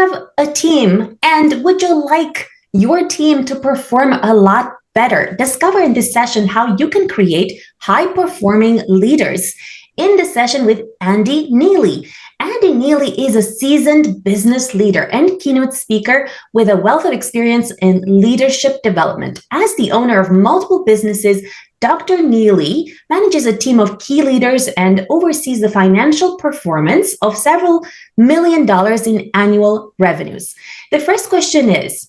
have a team and would you like your team to perform a lot better? Discover in this session how you can create high-performing leaders. In the session with Andy Neely. Andy Neely is a seasoned business leader and keynote speaker with a wealth of experience in leadership development. As the owner of multiple businesses, Dr. Neely manages a team of key leaders and oversees the financial performance of several $1 million in annual revenues. The first question is,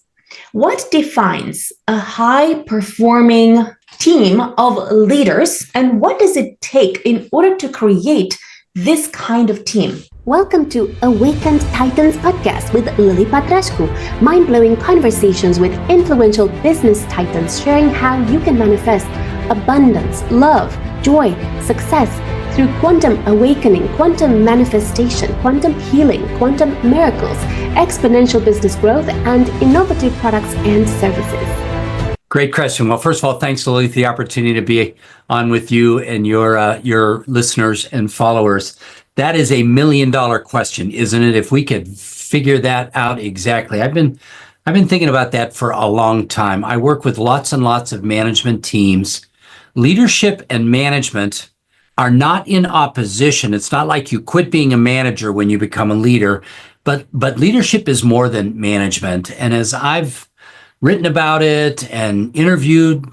what defines a high-performing team of leaders, and what does it take in order to create this kind of team? Welcome to Awakened Titans podcast with Lily Patrascu, mind-blowing conversations with influential business titans sharing how you can manifest abundance, love, joy, success through quantum awakening, quantum manifestation, quantum healing, quantum miracles, exponential business growth, and innovative products and services. Great question. Well, first of all, thanks, Lily, for the opportunity to be on with you and your listeners and followers. That is $1 million question, isn't it? If we could figure that out exactly. I've been thinking about that for a long time. I work with lots and lots of management teams. Leadership and management are not in opposition. It's not like you quit being a manager when you become a leader, but leadership is more than management. And as I've written about it and interviewed,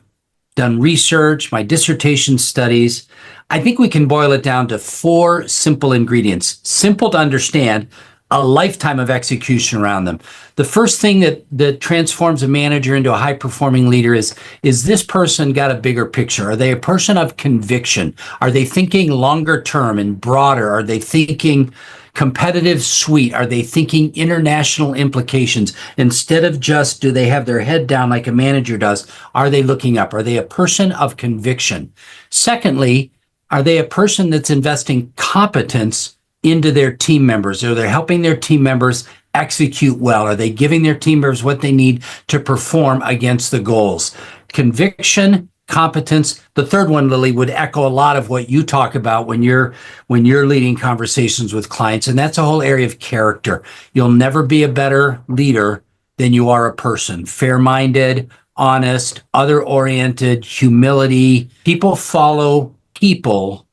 done research, my dissertation studies, I think we can boil it down to 4 simple ingredients, simple to understand, a lifetime of execution around them. The first thing that transforms a manager into a high-performing leader is this person got a bigger picture? Are they a person of conviction? Are they thinking longer term and broader? Are they thinking competitive suite? Are they thinking international implications? Instead of just, do they have their head down like a manager does? Are they looking up? Are they a person of conviction? Secondly, are they a person that's investing competence into their team members? Are they helping their team members execute well? Are they giving their team members what they need to perform against the goals? Conviction, competence. The third one, Lily, would echo a lot of what you talk about when you're leading conversations with clients, and that's a whole area of character. You'll never be a better leader than you are a person. Fair-minded, honest, other-oriented, humility. People follow people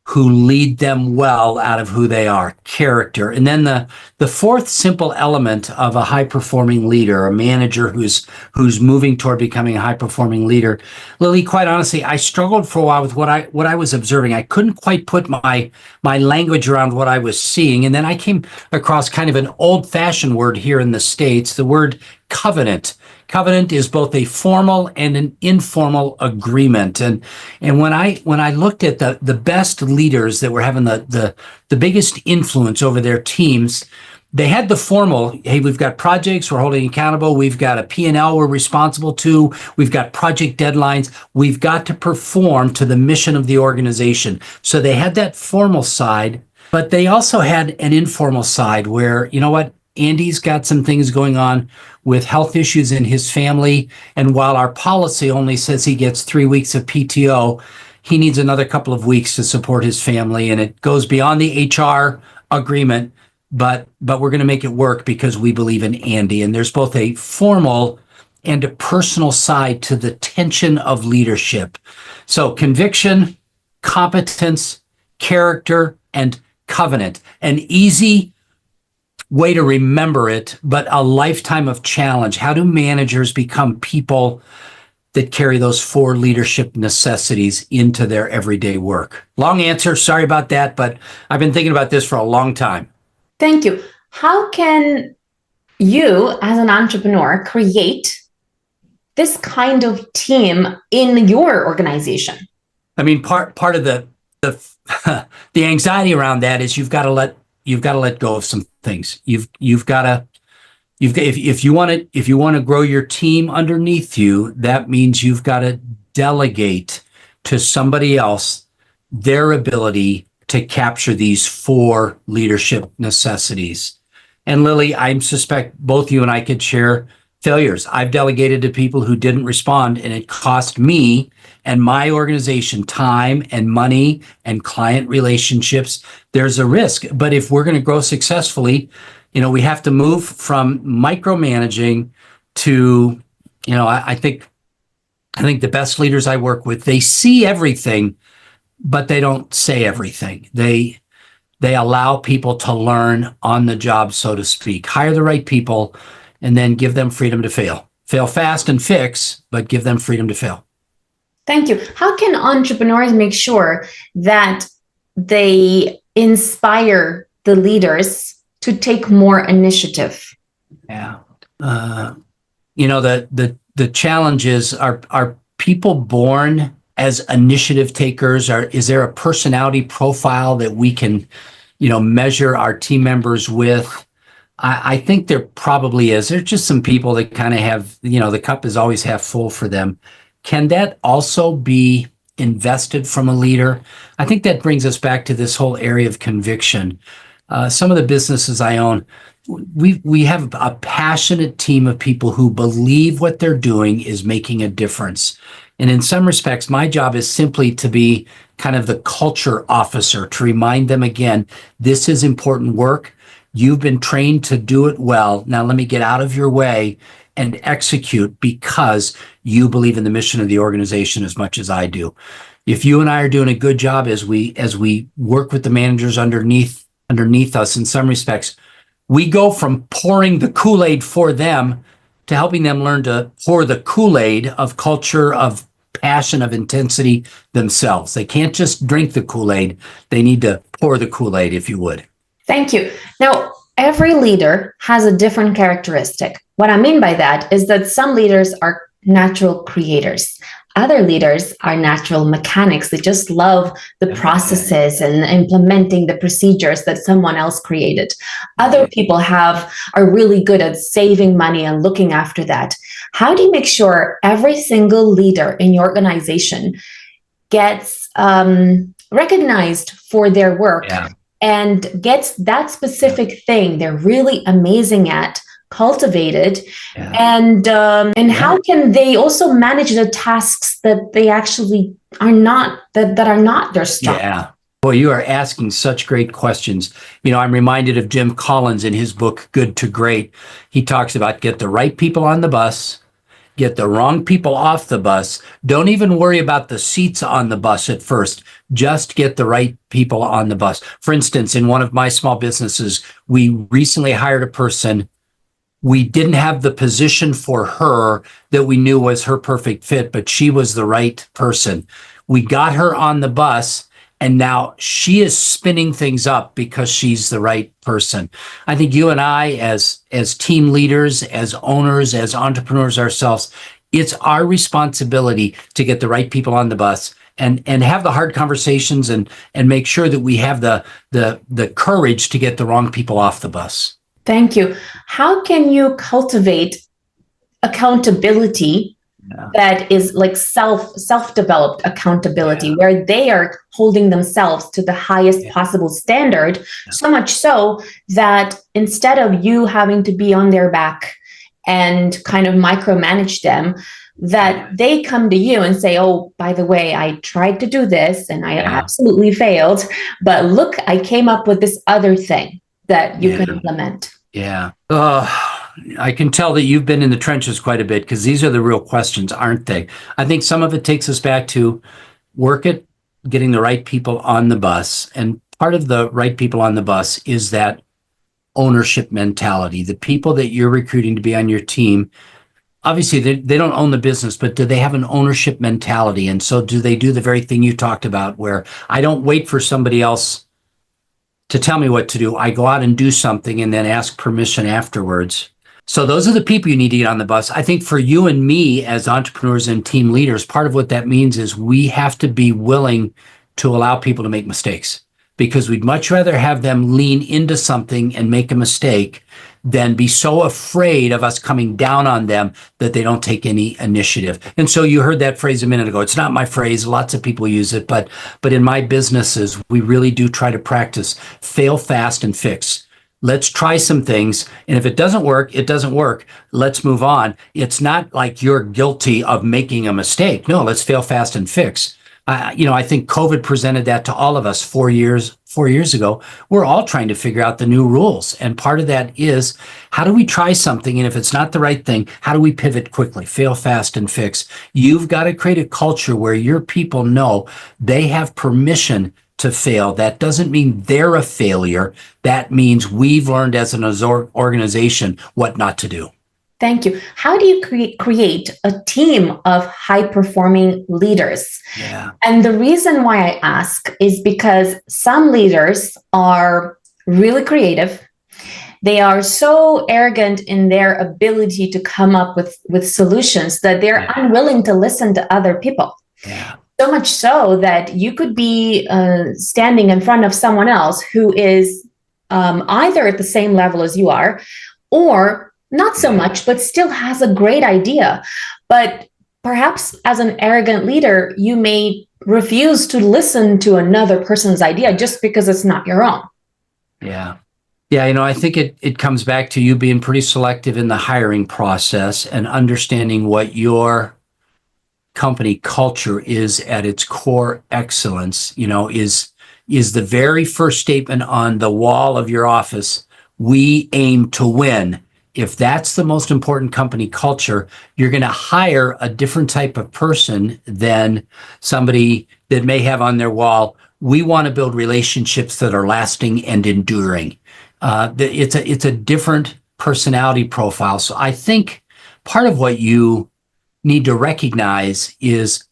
who lead them well out of who they are, character. And then the fourth simple element of a high-performing leader, a manager who's moving toward becoming a high-performing leader. Lily, quite honestly, I struggled for a while with what I was observing. I couldn't quite put my language around what I was seeing. And then I came across kind of an old-fashioned word here in the States, the word covenant. Covenant is both a formal and an informal agreement. And when I looked at the best leaders that were having the biggest influence over their teams, they had the formal, hey, we've got projects we're holding accountable, we've got a P&L we're responsible to, we've got project deadlines, we've got to perform to the mission of the organization. So they had that formal side, but they also had an informal side where, you know what, Andy's got some things going on with health issues in his family. And while our policy only says he gets 3 weeks of PTO, he needs another couple of weeks to support his family. And it goes beyond the HR agreement, but we're going to make it work because we believe in Andy. And there's both a formal and a personal side to the tension of leadership. So conviction, competence, character, and covenant. An easy way to remember it, but a lifetime of challenge. How do managers become people that carry those 4 leadership necessities into their everyday work? Long answer, sorry about that, but I've been thinking about this for a long time. Thank you. How can you, as an entrepreneur, create this kind of team in your organization? I mean, part of the anxiety around that is you've got to let go of some things. You've got to if you want to grow your team underneath you, that means you've got to delegate to somebody else their ability to capture these 4 leadership necessities. And Lily, I suspect both you and I could share failures. I've delegated to people who didn't respond, and it cost me and my organization time and money and client relationships. There's a risk. But if we're going to grow successfully, We have to move from micromanaging to, I think the best leaders I work with, they see everything, but they don't say everything. They allow people to learn on the job, so to speak. Hire the right people and then give them freedom to fail. Fail fast and fix, but give them freedom to fail. Thank you. How can entrepreneurs make sure that they inspire the leaders to take more initiative? Yeah. The challenge is, are people born as initiative takers? Is there a personality profile that we can, measure our team members with? I think there probably is. There's just some people that kind of have, the cup is always half full for them. Can that also be invested from a leader? I think that brings us back to this whole area of conviction. Some of the businesses I own, we have a passionate team of people who believe what they're doing is making a difference. And in some respects, my job is simply to be kind of the culture officer, to remind them again, this is important work. You've been trained to do it well. Now let me get out of your way and execute, because you believe in the mission of the organization as much as I do. If you and I are doing a good job as we work with the managers underneath us, in some respects, we go from pouring the Kool-Aid for them to helping them learn to pour the Kool-Aid of culture, of passion, of intensity themselves. They can't just drink the Kool-Aid. They need to pour the Kool-Aid, if you would. Thank you. Now, every leader has a different characteristic. What I mean by that is that some leaders are natural creators. Other leaders are natural mechanics. They just love the processes and implementing the procedures that someone else created. Other people are really good at saving money and looking after that. How do you make sure every single leader in your organization gets recognized for their work and gets that specific thing they're really amazing at cultivated, and how can they also manage the tasks that they actually are not, that are not their strength? Yeah. Boy, you are asking such great questions. I'm reminded of Jim Collins in his book, Good to Great. He talks about get the right people on the bus, get the wrong people off the bus. Don't even worry about the seats on the bus at first. Just get the right people on the bus. For instance, in one of my small businesses, we recently hired a person. We didn't have the position for her that we knew was her perfect fit, but she was the right person. We got her on the bus, and now she is spinning things up because she's the right person. I think you and I, as team leaders, as owners, as entrepreneurs ourselves, it's our responsibility to get the right people on the bus and have the hard conversations and make sure that we have the courage to get the wrong people off the bus. Thank you. How can you cultivate accountability that is like self-developed accountability, where they are holding themselves to the highest possible standard, so much so that instead of you having to be on their back and kind of micromanage them, that they come to you and say, oh, by the way, I tried to do this and I absolutely failed, but look, I came up with this other thing that you can implement. Yeah. I can tell that you've been in the trenches quite a bit, because these are the real questions, aren't they? I think some of it takes us back to work at getting the right people on the bus. And part of the right people on the bus is that ownership mentality. The people that you're recruiting to be on your team, obviously they don't own the business, but do they have an ownership mentality? And so do they do the very thing you talked about, where I don't wait for somebody else to tell me what to do. I go out and do something and then ask permission afterwards. So those are the people you need to get on the bus. I think for you and me as entrepreneurs and team leaders, part of what that means is we have to be willing to allow people to make mistakes, because we'd much rather have them lean into something and make a mistake than be so afraid of us coming down on them that they don't take any initiative. And so you heard that phrase a minute ago. It's not my phrase. Lots of people use it, but in my businesses, we really do try to practice fail fast and fix. Let's try some things. And if it doesn't work, it doesn't work. Let's move on. It's not like you're guilty of making a mistake. No, let's fail fast and fix. I think COVID presented that to all of us 4 years ago. We're all trying to figure out the new rules. And part of that is, how do we try something? And if it's not the right thing, how do we pivot quickly, fail fast and fix? You've got to create a culture where your people know they have permission to fail. That doesn't mean they're a failure. That means we've learned as an organization what not to do. Thank you. How do you create a team of high-performing leaders? Yeah. And the reason why I ask is because some leaders are really creative. They are so arrogant in their ability to come up with solutions that they're unwilling to listen to other people. Yeah. So much so that you could be standing in front of someone else who is either at the same level as you are, or not so much, but still has a great idea. But perhaps as an arrogant leader, you may refuse to listen to another person's idea just because it's not your own. Yeah. Yeah, I think it comes back to you being pretty selective in the hiring process and understanding what your company culture is at its core excellence, is the very first statement on the wall of your office, we aim to win. If that's the most important company culture, you're going to hire a different type of person than somebody that may have on their wall, we want to build relationships that are lasting and enduring. It's a different personality profile. So I think part of what you need to recognize is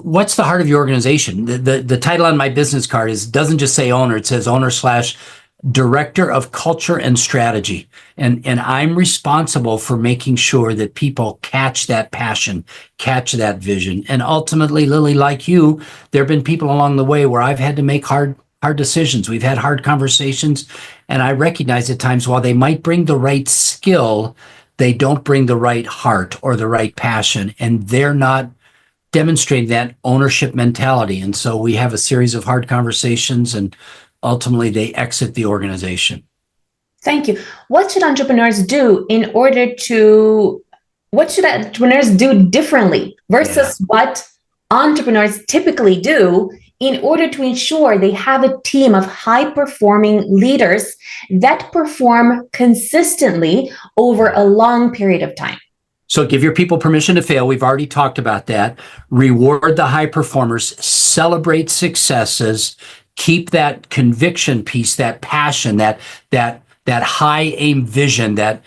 what's the heart of your organization. The title on my business card doesn't just say owner, it says owner/director of culture and strategy. And I'm responsible for making sure that people catch that passion, catch that vision. And ultimately, Lily, like you, there have been people along the way where I've had to make hard decisions. We've had hard conversations. And I recognize at times, while they might bring the right skill, they don't bring the right heart or the right passion. And they're not demonstrating that ownership mentality. And so we have a series of hard conversations, and ultimately they exit the organization. Thank you. What should entrepreneurs do differently versus what entrepreneurs typically do in order to ensure they have a team of high-performing leaders that perform consistently over a long period of time? So give your people permission to fail. We've already talked about that. Reward the high performers, celebrate successes, keep that conviction piece, that passion, that high aim vision, that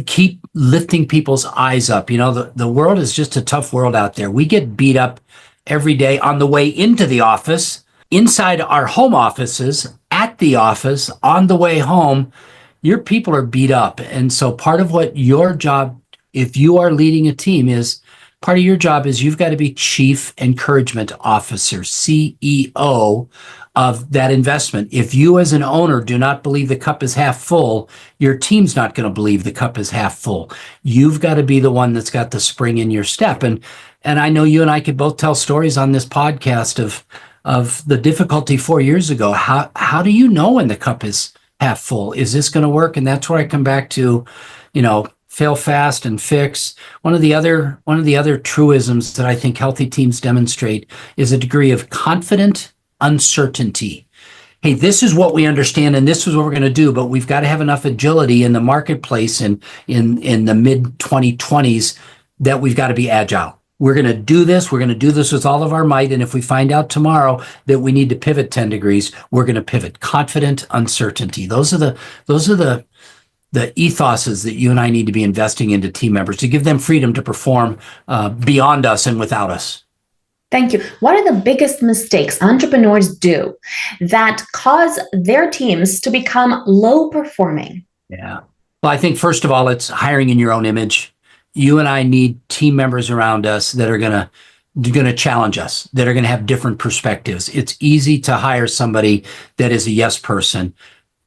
keep lifting people's eyes up. The world is just a tough world out there. We get beat up every day on the way into the office, inside our home offices, at the office, on the way home. Your people are beat up. And so part of what your job, if you are leading a team, part of your job is you've got to be Chief Encouragement Officer, CEO of that investment. If you as an owner do not believe the cup is half full, your team's not going to believe the cup is half full. You've got to be the one that's got the spring in your step. And I know you and I could both tell stories on this podcast of the difficulty 4 years ago. How do you know when the cup is half full? Is this going to work? And that's where I come back to, fail fast and fix. One of the other truisms that I think healthy teams demonstrate is a degree of confident uncertainty. Hey, this is what we understand and this is what we're going to do, but we've got to have enough agility in the marketplace in the mid 2020s that we've got to be agile. We're going to do this. We're going to do this with all of our might. And if we find out tomorrow that we need to pivot 10 degrees, we're going to pivot. Confident uncertainty. Those are the ethoses that you and I need to be investing into team members to give them freedom to perform beyond us and without us. Thank you. What are the biggest mistakes entrepreneurs do that cause their teams to become low performing? Yeah. Well, I think first of all, it's hiring in your own image. You and I need team members around us that are going to challenge us, that are going to have different perspectives. It's easy to hire somebody that is a yes person.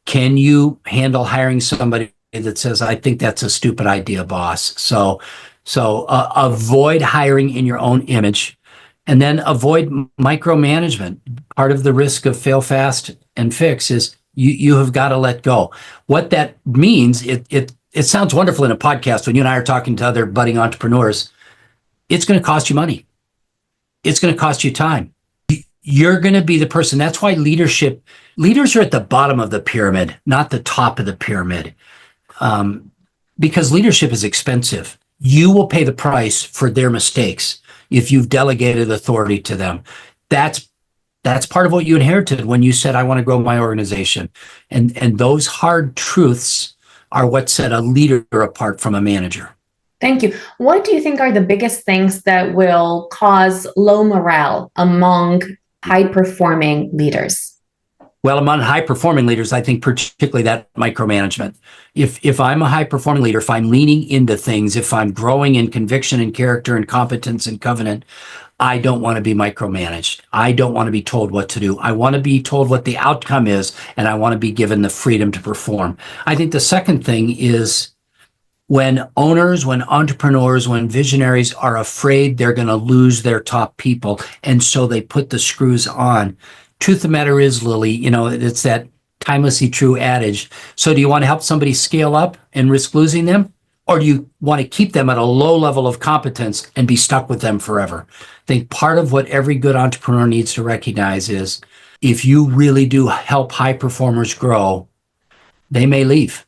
Can you handle hiring somebody that says, I think that's a stupid idea, boss? So avoid hiring in your own image, and then avoid micromanagement. Part of the risk of fail fast and fix is you have got to let go. What that means, it sounds wonderful in a podcast when you and I are talking to other budding entrepreneurs. It's going to cost you money. it's going to cost you time. You're going to be the person. That's why leaders are at the bottom of the pyramid, not the top of the pyramid. Because leadership is expensive. You will pay the price for their mistakes if you've delegated authority to them. That's part of what you inherited when you said, I want to grow my organization. And those hard truths are what set a leader apart from a manager. Thank you. What do you think are the biggest things that will cause low morale among high-performing leaders? Well, among high-performing leaders, I think particularly that micromanagement. If I'm a high-performing leader, if I'm leaning into things, if I'm growing in conviction and character and competence and covenant, I don't want to be micromanaged. I don't want to be told what to do. I want to be told what the outcome is, and I want to be given the freedom to perform. I think the second thing is when owners, when entrepreneurs, when visionaries are afraid they're going to lose their top people, and so they put the screws on. Truth of the matter is, Lily, it's that timelessly true adage. So do you want to help somebody scale up and risk losing them? Or do you want to keep them at a low level of competence and be stuck with them forever? I think part of what every good entrepreneur needs to recognize is if you really do help high performers grow, they may leave.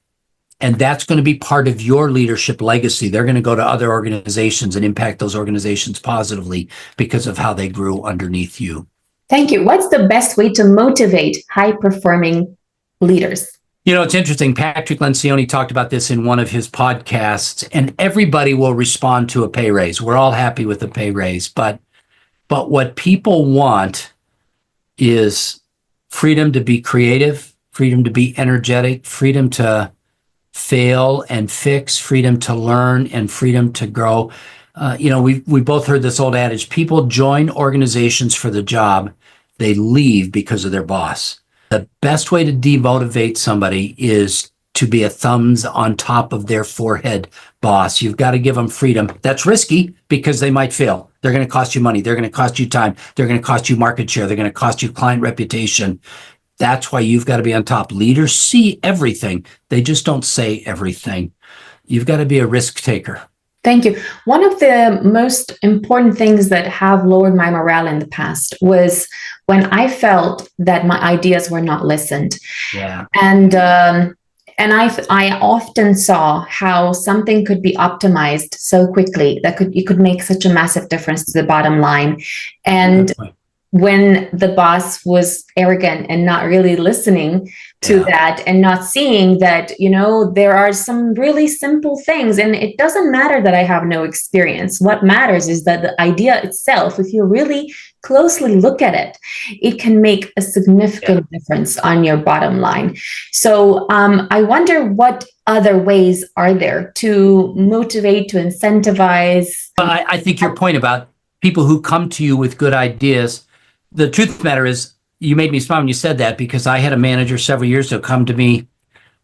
And that's going to be part of your leadership legacy. They're going to go to other organizations and impact those organizations positively because of how they grew underneath you. Thank you. What's the best way to motivate high-performing leaders? It's interesting. Patrick Lencioni talked about this in one of his podcasts, and everybody will respond to a pay raise. We're all happy with the pay raise, but what people want is freedom to be creative, freedom to be energetic, freedom to fail and fix, freedom to learn, and freedom to grow. We both heard this old adage: people join organizations for the job, they leave because of their boss. The best way to demotivate somebody is to be a thumbs on top of their forehead boss. You've got to give them freedom. That's risky because they might fail. They're going to cost you money. They're going to cost you time. They're going to cost you market share. They're going to cost you client reputation. That's why you've got to be on top. Leaders see everything. They just don't say everything. You've got to be a risk taker. Thank you. One of the most important things that have lowered my morale in the past was when I felt that my ideas were not listened. Yeah. And I often saw how something could be optimized so quickly that it could make such a massive difference to the bottom line. And when the boss was arrogant and not really listening to that and not seeing that, there are some really simple things, and it doesn't matter that I have no experience. What matters is that the idea itself, if you really closely look at it, it can make a significant difference on your bottom line. So I wonder what other ways are there to motivate, to incentivize? I think your point about people who come to you with good ideas, the truth of the matter is, you made me smile when you said that, because I had a manager several years ago come to me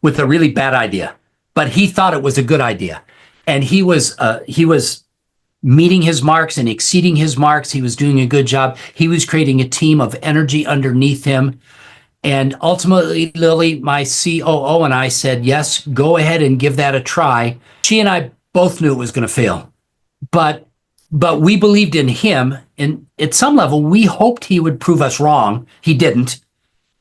with a really bad idea, but he thought it was a good idea. And he was meeting his marks and exceeding his marks. He was doing a good job. He was creating a team of energy underneath him. And ultimately, Lily, my COO, and I said, yes, go ahead and give that a try. She and I both knew it was going to fail, but we believed in him, and at some level, we hoped he would prove us wrong. He didn't.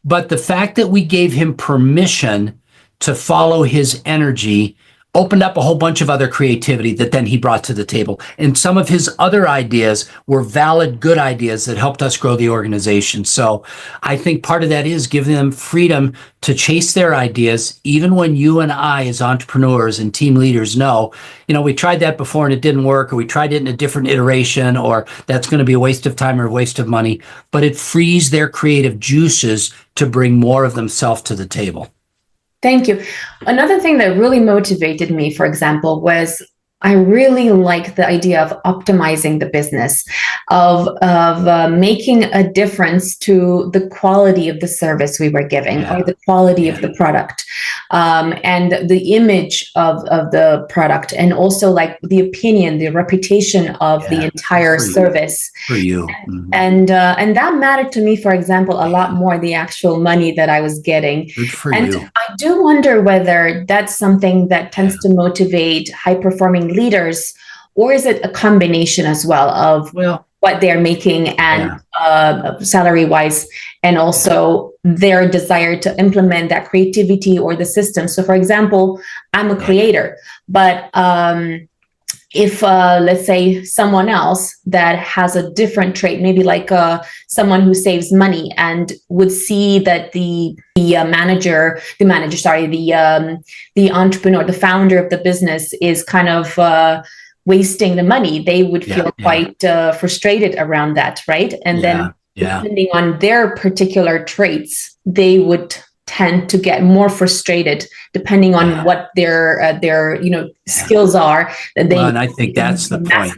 But the fact that we gave him permission to follow his energy opened up a whole bunch of other creativity that then he brought to the table. And some of his other ideas were valid, good ideas that helped us grow the organization. So I think part of that is giving them freedom to chase their ideas, even when you and I, as entrepreneurs and team leaders, know, we tried that before and it didn't work, or we tried it in a different iteration, or that's going to be a waste of time or a waste of money. But it frees their creative juices to bring more of themselves to the table. Thank you. Another thing that really motivated me, for example, was I really like the idea of optimizing the business, of making a difference to the quality of the service we were giving, or the quality of the product, and the image of the product, and also like the opinion, the reputation of the entire service. For you. And that mattered to me, for example, a lot more the actual money that I was getting. Good for and you. I do wonder whether that's something that tends to motivate high-performing leaders, or is it a combination as well of what they're making and salary wise, and also their desire to implement that creativity or the system? So for example, I'm a creator, but if let's say someone else that has a different trait, maybe like someone who saves money and would see that the entrepreneur, the founder of the business is kind of wasting the money, they would feel quite frustrated around that, right? And then depending on their particular traits, they would tend to get more frustrated depending on what their skills are that they and I think that's the point.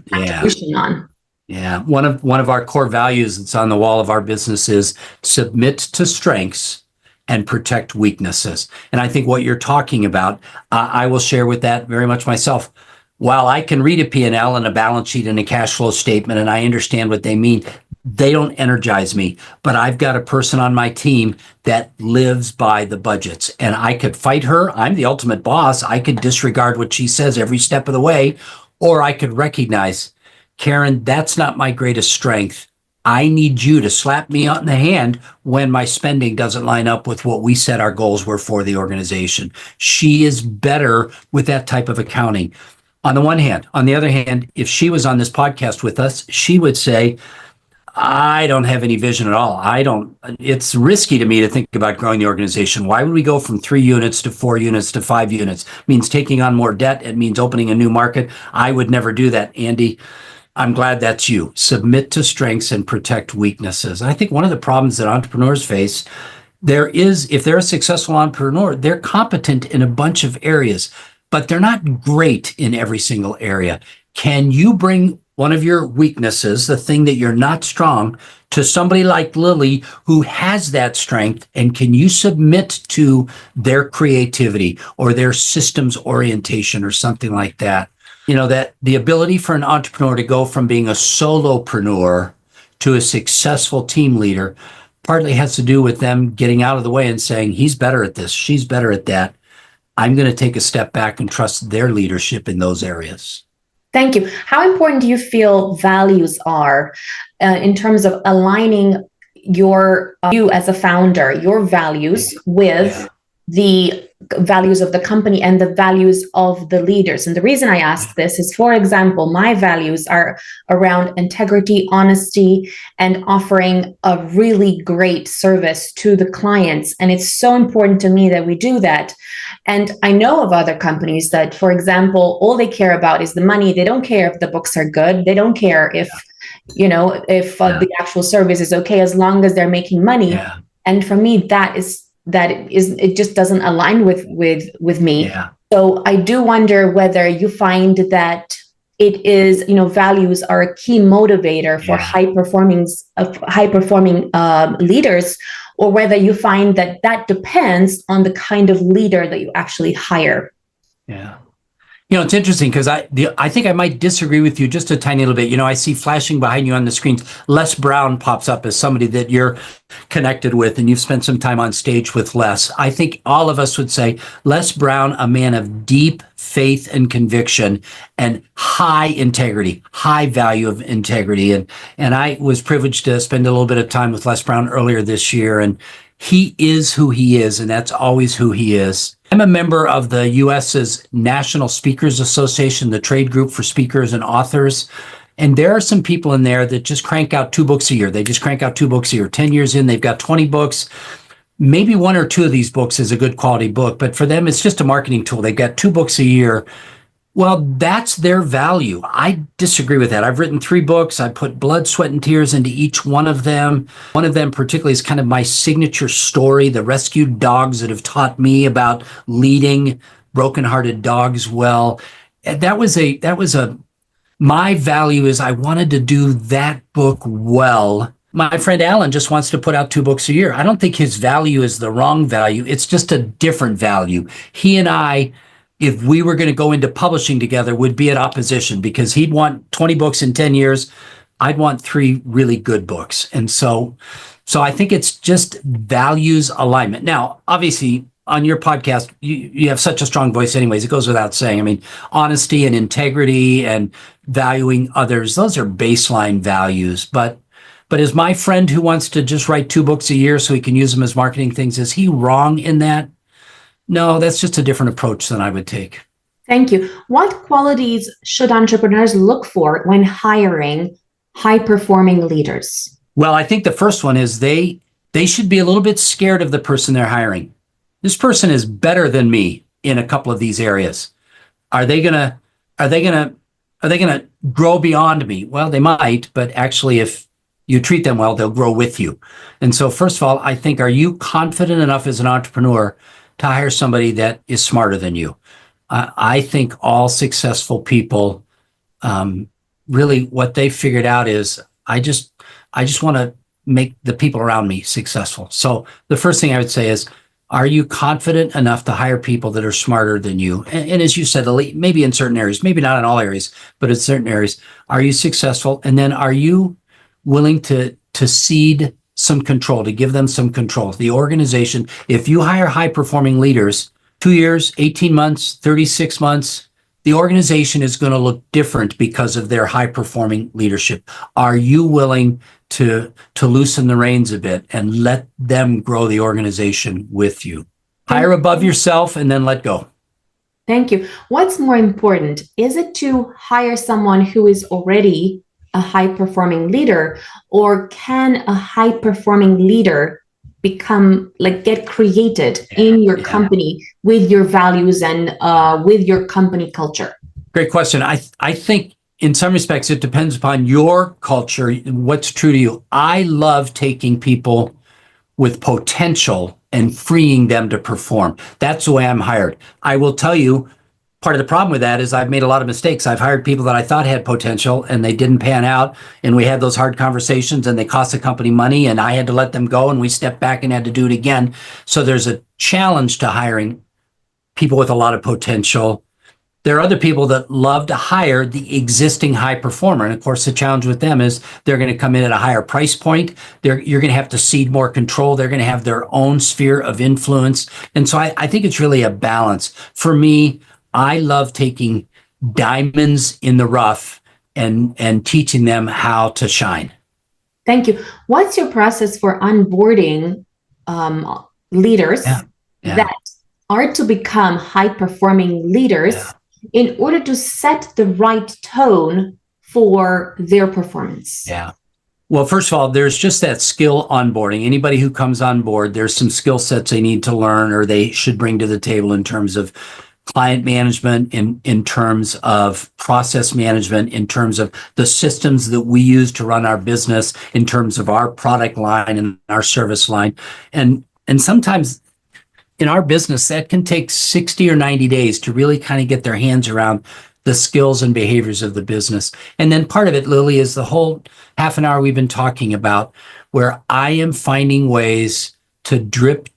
One of our core values that's on the wall of our business is submit to strengths and protect weaknesses. And I think what you're talking about, I will share with that very much myself. While I can read a P&L and a balance sheet and a cash flow statement, and I understand what they mean, they don't energize me. But I've got a person on my team that lives by the budgets, and I could fight her. I'm the ultimate boss. I could disregard what she says every step of the way, or I could recognize, Karen, that's not my greatest strength. I need you to slap me on the hand when my spending doesn't line up with what we said our goals were for the organization. She is better with that type of accounting. On the one hand. On the other hand, if she was on this podcast with us, she would say, I don't have any vision at all. It's risky to me to think about growing the organization. Why would we go from 3 units to 4 units to 5 units? It means taking on more debt. It means opening a new market. I would never do that. Andy, I'm glad that's you. Submit to strengths and protect weaknesses. I think one of the problems that entrepreneurs face, if they're a successful entrepreneur, they're competent in a bunch of areas, but they're not great in every single area. Can you bring one of your weaknesses, the thing that you're not strong, to somebody like Lily who has that strength, and can you submit to their creativity or their systems orientation or something like that? That the ability for an entrepreneur to go from being a solopreneur to a successful team leader partly has to do with them getting out of the way and saying, he's better at this, she's better at that. I'm going to take a step back and trust their leadership in those areas. Thank you. How important do you feel values are in terms of aligning you as a founder, your values with the values of the company and the values of the leaders? And the reason I ask this is, for example, my values are around integrity, honesty, and offering a really great service to the clients. And it's so important to me that we do that. And I know of other companies that, for example, all they care about is the money. They don't care if the books are good. They don't care if the actual service is okay, as long as they're making money. Yeah. And for me, it just doesn't align with me. Yeah. So I do wonder whether you find that it is, values are a key motivator for high performing leaders, or whether you find that depends on the kind of leader that you actually hire. Yeah. It's interesting because I think I might disagree with you just a tiny little bit. I see flashing behind you on the screens. Les Brown pops up as somebody that you're connected with, and you've spent some time on stage with Les. I think all of us would say Les Brown, a man of deep faith and conviction and high integrity, high value of integrity. And I was privileged to spend a little bit of time with Les Brown earlier this year, and he is who he is, and that's always who he is. I'm a member of the U.S.'s National Speakers Association, the trade group for speakers and authors. And there are some people in there that just crank out 2 books a year. They just crank out 2 books a year. 10 years in, they've got 20 books. Maybe 1 or 2 of these books is a good quality book, but for them, it's just a marketing tool. They've got 2 books a year. Well, that's their value. I disagree with that. I've written 3 books. I put blood, sweat, and tears into each one of them. One of them particularly is kind of my signature story, the rescued dogs that have taught me about leading brokenhearted dogs well. And my value is I wanted to do that book well. My friend Alan just wants to put out 2 books a year. I don't think his value is the wrong value. It's just a different value. He and I, if we were going to go into publishing together, would be at opposition because he'd want 20 books in 10 years. I'd want 3 really good books. And so I think it's just values alignment. Now, obviously, on your podcast, you have such a strong voice anyways. It goes without saying. I mean, honesty and integrity and valuing others, those are baseline values. But is my friend who wants to just write 2 books a year so he can use them as marketing things, is he wrong in that? No, that's just a different approach than I would take. Thank you. What qualities should entrepreneurs look for when hiring high-performing leaders? Well, I think the first one is they should be a little bit scared of the person they're hiring. This person is better than me in a couple of these areas. Are they gonna grow beyond me? Well, they might, but actually if you treat them well, they'll grow with you. And so first of all, I think, are you confident enough as an entrepreneur to hire somebody that is smarter than you? I think all successful people, really what they figured out is I just want to make the people around me successful. So the first thing I would say is, are you confident enough to hire people that are smarter than you? And as you said, maybe in certain areas, maybe not in all areas, but in certain areas, are you successful? And then are you willing to cede some control, to give them some control? The organization, if you hire high performing leaders, 2 years, 18 months, 36 months, the organization is going to look different because of their high performing leadership. Are you willing to loosen the reins a bit and let them grow the organization with you? Hire above yourself and then let go. Thank you. What's more important? Is it to hire someone who is already a high-performing leader, or can a high-performing leader get created in your company with your values and with your company culture? Great question. I think in some respects, it depends upon your culture, what's true to you. I love taking people with potential and freeing them to perform. That's the way I'm hired. I will tell you, part of the problem with that is I've made a lot of mistakes. I've hired people that I thought had potential and they didn't pan out. And we had those hard conversations and they cost the company money and I had to let them go and we stepped back and had to do it again. So there's a challenge to hiring people with a lot of potential. There are other people that love to hire the existing high performer. And of course, the challenge with them is they're going to come in at a higher price point. You're going to have to cede more control. They're going to have their own sphere of influence. And so I think it's really a balance. For me, I love taking diamonds in the rough and teaching them how to shine. Thank you. What's your process for onboarding leaders that are to become high-performing leaders in order to set the right tone for their performance? Yeah. Well, first of all, there's just that skill onboarding. Anybody who comes on board, there's some skill sets they need to learn or they should bring to the table in terms of client management, in terms of process management, in terms of the systems that we use to run our business, in terms of our product line and our service line. And sometimes in our business, that can take 60 or 90 days to really kind of get their hands around the skills and behaviors of the business. And then part of it, Lily, is the whole half an hour we've been talking about, where I am finding ways to drip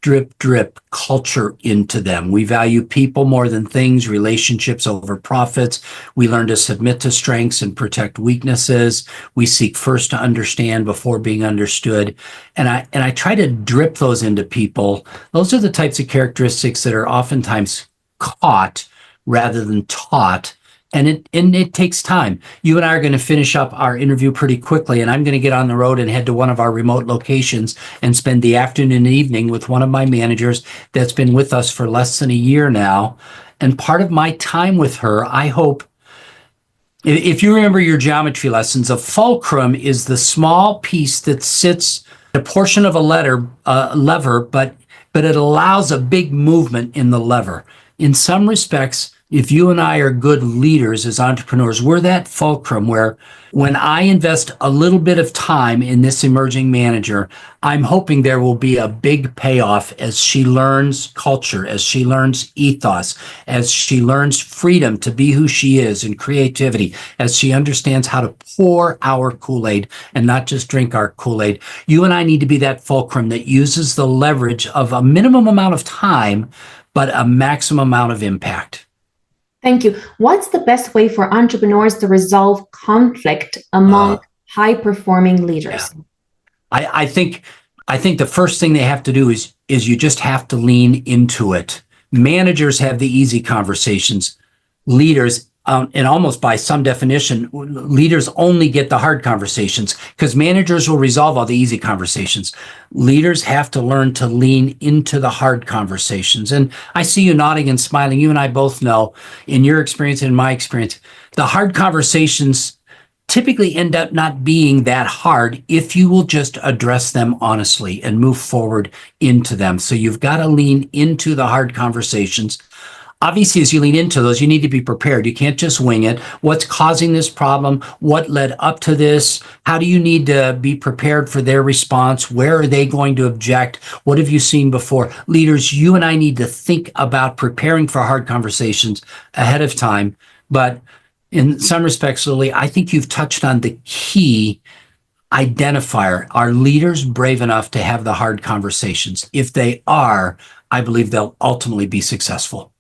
culture into them. We value people more than things, relationships over profits. We learn to submit to strengths and protect weaknesses. We seek first to understand before being understood. And I try to drip those into people. Those are the types of characteristics that are oftentimes caught rather than taught. And it takes time. You and I are going to finish up our interview pretty quickly, and I'm going to get on the road and head to one of our remote locations and spend the afternoon and evening with one of my managers that's been with us for less than a year now. And part of my time with her, I hope, if you remember your geometry lessons, a fulcrum is the small piece that sits a portion of a lever, but it allows a big movement in the lever. In some respects, if you and I are good leaders as entrepreneurs, we're that fulcrum where when I invest a little bit of time in this emerging manager, I'm hoping there will be a big payoff as she learns culture, as she learns ethos, as she learns freedom to be who she is and creativity, as she understands how to pour our Kool-Aid and not just drink our Kool-Aid. You and I need to be that fulcrum that uses the leverage of a minimum amount of time, but a maximum amount of impact. Thank you. What's the best way for entrepreneurs to resolve conflict among high-performing leaders? I think I think the first thing they have to do is you just have to lean into it. Managers have the easy conversations. Leaders, and almost by some definition, leaders only get the hard conversations because managers will resolve all the easy conversations. Leaders have to learn to lean into the hard conversations. And I see you nodding and smiling. You and I both know, in your experience and in my experience, the hard conversations typically end up not being that hard if you will just address them honestly and move forward into them. So you've got to lean into the hard conversations. Obviously, as you lean into those, you need to be prepared. You can't just wing it. What's causing this problem? What led up to this? How do you need to be prepared for their response? Where are they going to object? What have you seen before? Leaders, you and I need to think about preparing for hard conversations ahead of time. But in some respects, Lily, I think you've touched on the key identifier. Are leaders brave enough to have the hard conversations? If they are, I believe they'll ultimately be successful.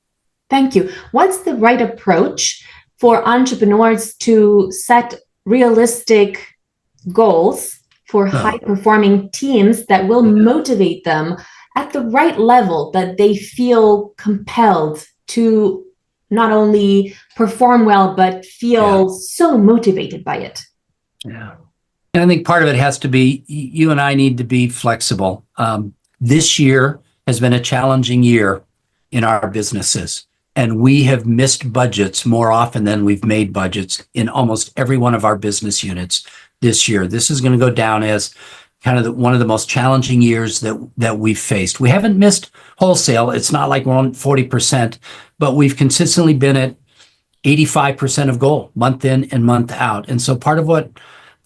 Thank you. What's the right approach for entrepreneurs to set realistic goals for high-performing teams that will motivate them at the right level, that they feel compelled to not only perform well, but feel so motivated by it? Yeah. And I think part of it has to be, you and I need to be flexible. This year has been a challenging year in our businesses. And we have missed budgets more often than we've made budgets in almost every one of our business units this year. This is going to go down as kind of one of the most challenging years that we've faced. We haven't missed wholesale. It's not like we're on 40%, but we've consistently been at 85% of goal month in and month out. And so part of what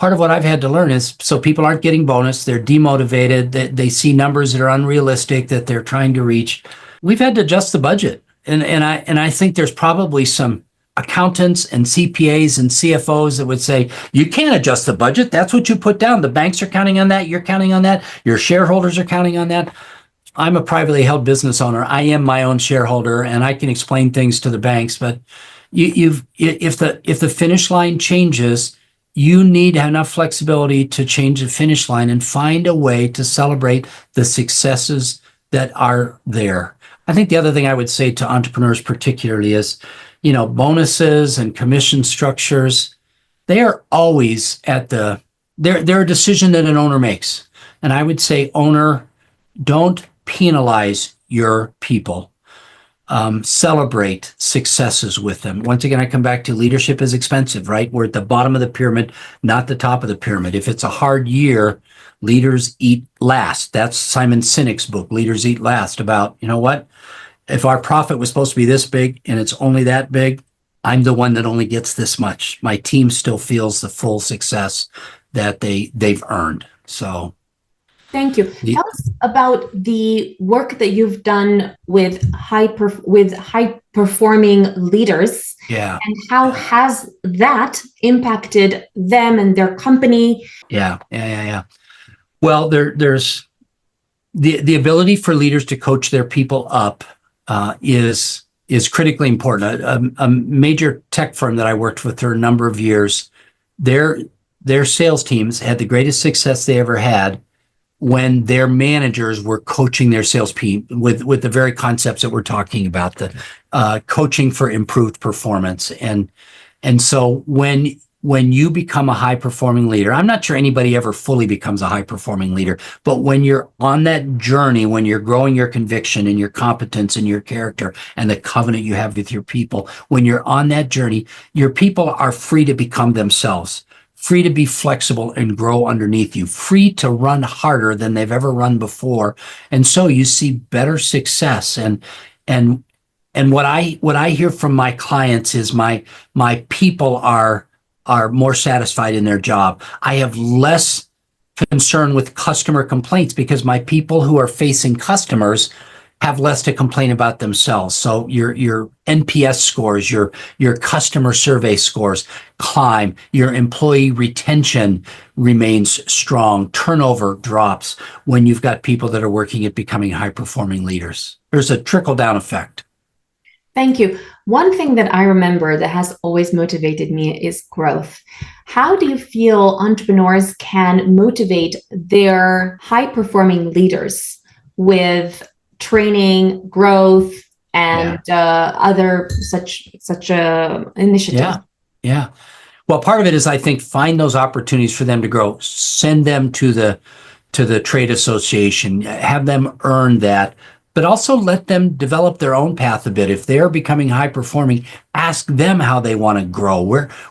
I've had to learn is, so people aren't getting bonus, they're demotivated, that they see numbers that are unrealistic that they're trying to reach. We've had to adjust the budget. And I think there's probably some accountants and CPAs and CFOs that would say, you can't adjust the budget. That's what you put down. The banks are counting on that. You're counting on that. Your shareholders are counting on that. I'm a privately held business owner. I am my own shareholder, and I can explain things to the banks. But if the finish line changes, you need to have enough flexibility to change the finish line and find a way to celebrate the successes that are there. I think the other thing I would say to entrepreneurs particularly is, bonuses and commission structures, they are always they're a decision that an owner makes. And I would say, owner, don't penalize your people. Celebrate successes with them. Once again, I come back to leadership is expensive, right? We're at the bottom of the pyramid, not the top of the pyramid. If it's a hard year, leaders eat last. That's Simon Sinek's book, Leaders Eat Last, about, what? If our profit was supposed to be this big and it's only that big, I'm the one that only gets this much. My team still feels the full success that they've earned. So thank you. Tell us about the work that you've done with high performing leaders. Yeah. And how has that impacted them and their company? Yeah. Well, there's the ability for leaders to coach their people up is critically important. A major tech firm that I worked with for a number of years, their sales teams had the greatest success they ever had when their managers were coaching their sales team with the very concepts that we're talking about, the coaching for improved performance. And so when you become a high performing leader, I'm not sure anybody ever fully becomes a high performing leader, but when you're on that journey, when you're growing your conviction and your competence and your character and the covenant you have with your people, when you're on that journey, your people are free to become themselves, free to be flexible and grow underneath you, free to run harder than they've ever run before. And so you see better success. And what I hear from my clients is my people are more satisfied in their job. I have less concern with customer complaints because my people who are facing customers have less to complain about themselves. So your NPS scores, your customer survey scores climb, your employee retention remains strong, turnover drops when you've got people that are working at becoming high performing leaders. There's a trickle down effect. Thank you. One thing that I remember that has always motivated me is growth. How do you feel entrepreneurs can motivate their high-performing leaders with training, growth, and other such initiatives? Yeah. Yeah. Well, part of it is, I think, find those opportunities for them to grow, send them to the trade association, have them earn that, but also let them develop their own path a bit. If they're becoming high performing, ask them how they want to grow.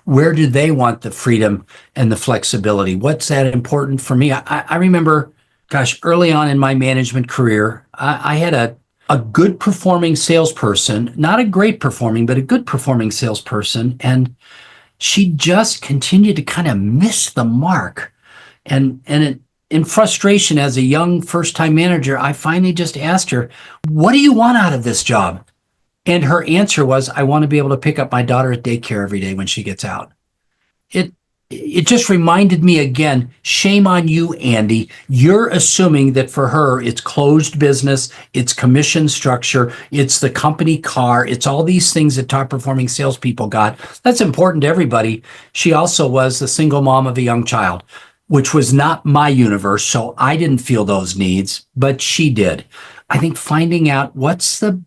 Where do they want the freedom and the flexibility? What's that important for me? I remember, gosh, early on in my management career, I had a good performing salesperson, not a great performing, but a good performing salesperson. And she just continued to kind of miss the mark. In frustration as a young first-time manager, I finally just asked her, "What do you want out of this job?" And her answer was, "I want to be able to pick up my daughter at daycare every day when she gets out." It it just reminded me again, shame on you, Andy. You're assuming that for her, it's closed business, it's commission structure, it's the company car, it's all these things that top performing salespeople got. That's important to everybody. She also was the single mom of a young child, which was not my universe, so I didn't feel those needs, but she did. I think finding out what's the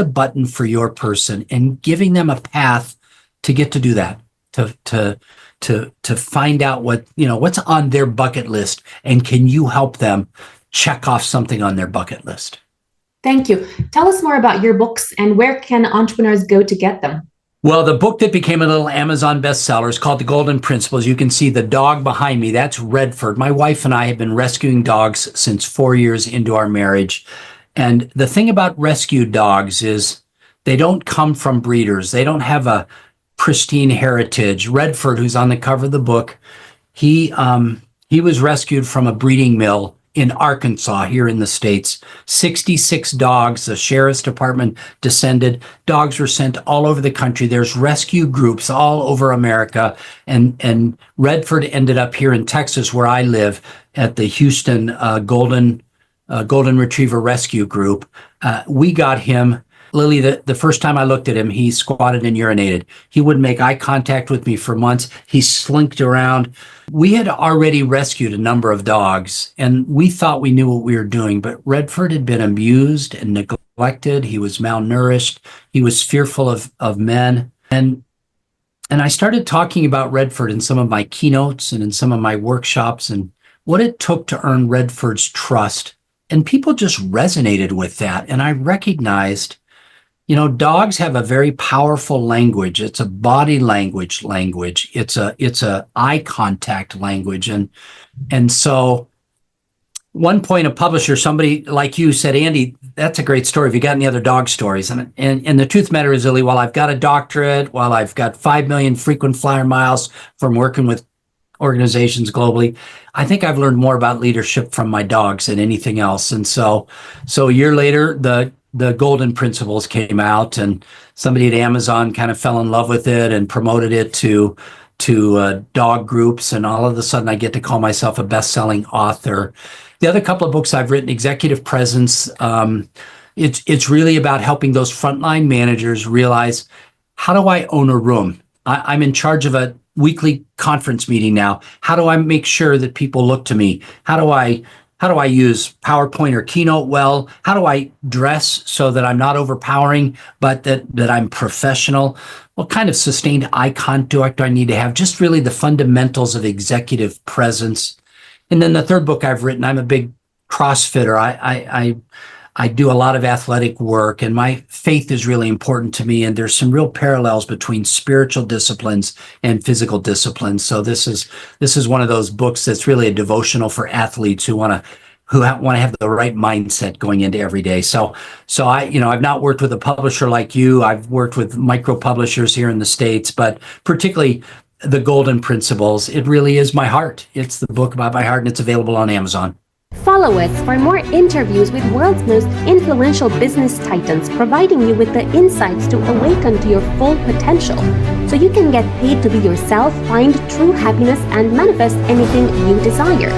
button for your person and giving them a path to get to do that, to find out what's on their bucket list, and can you help them check off something on their bucket list. Thank you. Tell us more about your books and where can entrepreneurs go to get them? Well, the book that became a little Amazon bestseller is called The Golden Principles. You can see the dog behind me. That's Redford. My wife and I have been rescuing dogs since 4 years into our marriage. And the thing about rescued dogs is they don't come from breeders. They don't have a pristine heritage. Redford, who's on the cover of the book, he was rescued from a breeding mill in Arkansas, here in the States. 66 dogs, the sheriff's department descended. Dogs were sent all over the country. There's rescue groups all over America. And Redford ended up here in Texas, where I live, at the Houston Golden Retriever Rescue Group. We got him. Lily, the first time I looked at him, he squatted and urinated. He wouldn't make eye contact with me for months. He slinked around. We had already rescued a number of dogs, and we thought we knew what we were doing, but Redford had been abused and neglected. He was malnourished. He was fearful of men. And I started talking about Redford in some of my keynotes and in some of my workshops and what it took to earn Redford's trust. And people just resonated with that. And I recognized, dogs have a very powerful language. It's a body language. It's a eye contact language. And so one point, a publisher, somebody like you, said, "Andy, that's a great story. Have you got any other dog stories?" And the truth of the matter is, Lily, while I've got a doctorate, while I've got 5 million frequent flyer miles from working with organizations globally, I think I've learned more about leadership from my dogs than anything else. And so a year later, the Golden Principles came out, and somebody at Amazon kind of fell in love with it and promoted it to dog groups. And all of a sudden, I get to call myself a best-selling author. The other couple of books I've written, Executive Presence, it's really about helping those frontline managers realize, how do I own a room? I'm in charge of a weekly conference meeting now. How do I make sure that people look to me? How do I use PowerPoint or Keynote well? How do I dress so that I'm not overpowering, but that I'm professional? What kind of sustained eye contact do I need to have? Just really the fundamentals of executive presence. And then the third book I've written, I'm a big CrossFitter. I do a lot of athletic work, and my faith is really important to me. And there's some real parallels between spiritual disciplines and physical disciplines. So this is one of those books that's really a devotional for athletes who want to have the right mindset going into every day. So I've not worked with a publisher like you. I've worked with micro publishers here in the States, but particularly the Golden Principles, it really is my heart. It's the book about my heart, and it's available on Amazon. Follow us for more interviews with world's most influential business titans, providing you with the insights to awaken to your full potential, so you can get paid to be yourself, find true happiness, and manifest anything you desire.